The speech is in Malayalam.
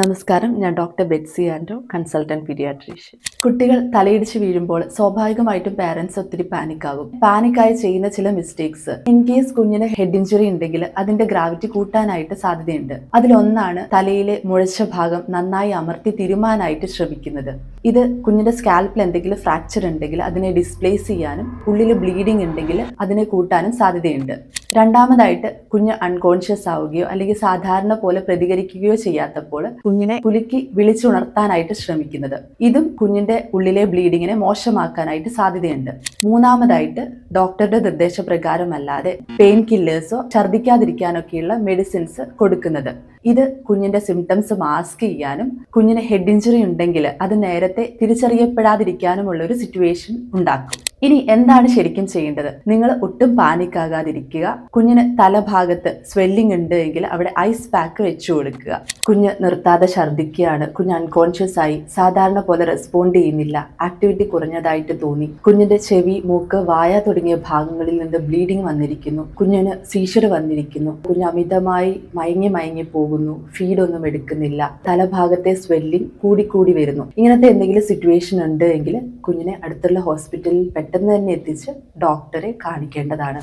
നമസ്കാരം, ഞാൻ doctor Betsy Andrew, consultant paediatrician. കുട്ടികൾ തലയിടിച്ച് വീഴുമ്പോൾ സ്വാഭാവികമായിട്ടും പാരന്റ്സ് ഒത്തിരി പാനിക്കാകും. പാനിക്കായി ചെയ്യുന്ന ചില മിസ്റ്റേക്സ്, ഇൻ കേസ് കുഞ്ഞിന് ഹെഡ് ഇഞ്ചുറി ഉണ്ടെങ്കിൽ അതിന്റെ ഗ്രാവിറ്റി കൂട്ടാനായിട്ട് സാധ്യതയുണ്ട്. അതിലൊന്നാണ് തലയിലെ മുഴച്ച ഭാഗം നന്നായി അമർത്തി തിരുമാനായിട്ട് ശ്രമിക്കുന്നത്. ഇത് കുഞ്ഞിന്റെ സ്കാൽപ്പിൽ എന്തെങ്കിലും ഫ്രാക്ചർ ഉണ്ടെങ്കിൽ അതിനെ ഡിസ്പ്ലേസ് ചെയ്യാനും ഉള്ളിൽ ബ്ലീഡിംഗ് ഉണ്ടെങ്കിൽ അതിനെ കൂട്ടാനും സാധ്യതയുണ്ട്. രണ്ടാമതായിട്ട്, കുഞ്ഞ് അൺകോൺഷ്യസ് ആവുകയോ അല്ലെങ്കിൽ സാധാരണ പോലെ പ്രതികരിക്കുകയോ ചെയ്യാത്തപ്പോൾ കുഞ്ഞിനെ കുലുക്കി വിളിച്ചുണർത്താനായിട്ട് ശ്രമിക്കുന്നത്. ഇതും കുഞ്ഞിന്റെ ഉള്ളിലെ ബ്ലീഡിങ്ങിനെ മോശമാക്കാനായിട്ട് സാധ്യതയുണ്ട്. മൂന്നാമതായിട്ട്, ഡോക്ടറുടെ നിർദ്ദേശപ്രകാരമല്ലാതെ പെയിൻ കില്ലേഴ്സോ ഛർദ്ദിക്കാതിരിക്കാനൊക്കെയുള്ള മെഡിസിൻസ് കൊടുക്കുന്നത്. ഇത് കുഞ്ഞിന്റെ സിംറ്റംസ് മാസ്ക് ചെയ്യാനും കുഞ്ഞിന് ഹെഡ് ഇഞ്ചുറി ഉണ്ടെങ്കിൽ അത് നേരത്തെ തിരിച്ചറിയപ്പെടാതിരിക്കാനുമുള്ള ഒരു സിറ്റുവേഷൻ ഉണ്ടാക്കും. ഇനി എന്താണ് ശരിക്കും ചെയ്യേണ്ടത്? നിങ്ങൾ ഒട്ടും പാനിക്കാകാതിരിക്കുക. കുഞ്ഞിന് തലഭാഗത്ത് സ്വെല്ലിംഗ് ഉണ്ട് എങ്കിൽ അവിടെ ഐസ് പാക്ക് വെച്ചു കൊടുക്കുക. കുഞ്ഞ് നിർത്താതെ ഛർദ്ദിക്കുകയാണ്, കുഞ്ഞ് അൺകോൺഷ്യസ് ആയി, സാധാരണ പോലെ റെസ്പോണ്ട് ചെയ്യുന്നില്ല, ആക്ടിവിറ്റി കുറഞ്ഞതായിട്ട് തോന്നി, കുഞ്ഞിന്റെ ചെവി, മൂക്ക്, വായ തുടങ്ങിയ ഭാഗങ്ങളിൽ നിന്ന് ബ്ലീഡിംഗ് വന്നിരിക്കുന്നു, കുഞ്ഞിന് സീഷർ വന്നിരിക്കുന്നു, കുഞ്ഞ് അമിതമായി മയങ്ങി പോകുന്നു, ഫീഡൊന്നും എടുക്കുന്നില്ല, തലഭാഗത്തെ സ്വെല്ലിംഗ് കൂടി വരുന്നു, ഇങ്ങനത്തെ എന്തെങ്കിലും സിറ്റുവേഷൻ ഉണ്ട് എങ്കിൽ കുഞ്ഞിനെ അടുത്തുള്ള ഹോസ്പിറ്റലിൽ പെട്ടെന്ന് തന്നെ എത്തിച്ച് ഡോക്ടറെ കാണിക്കേണ്ടതാണ്.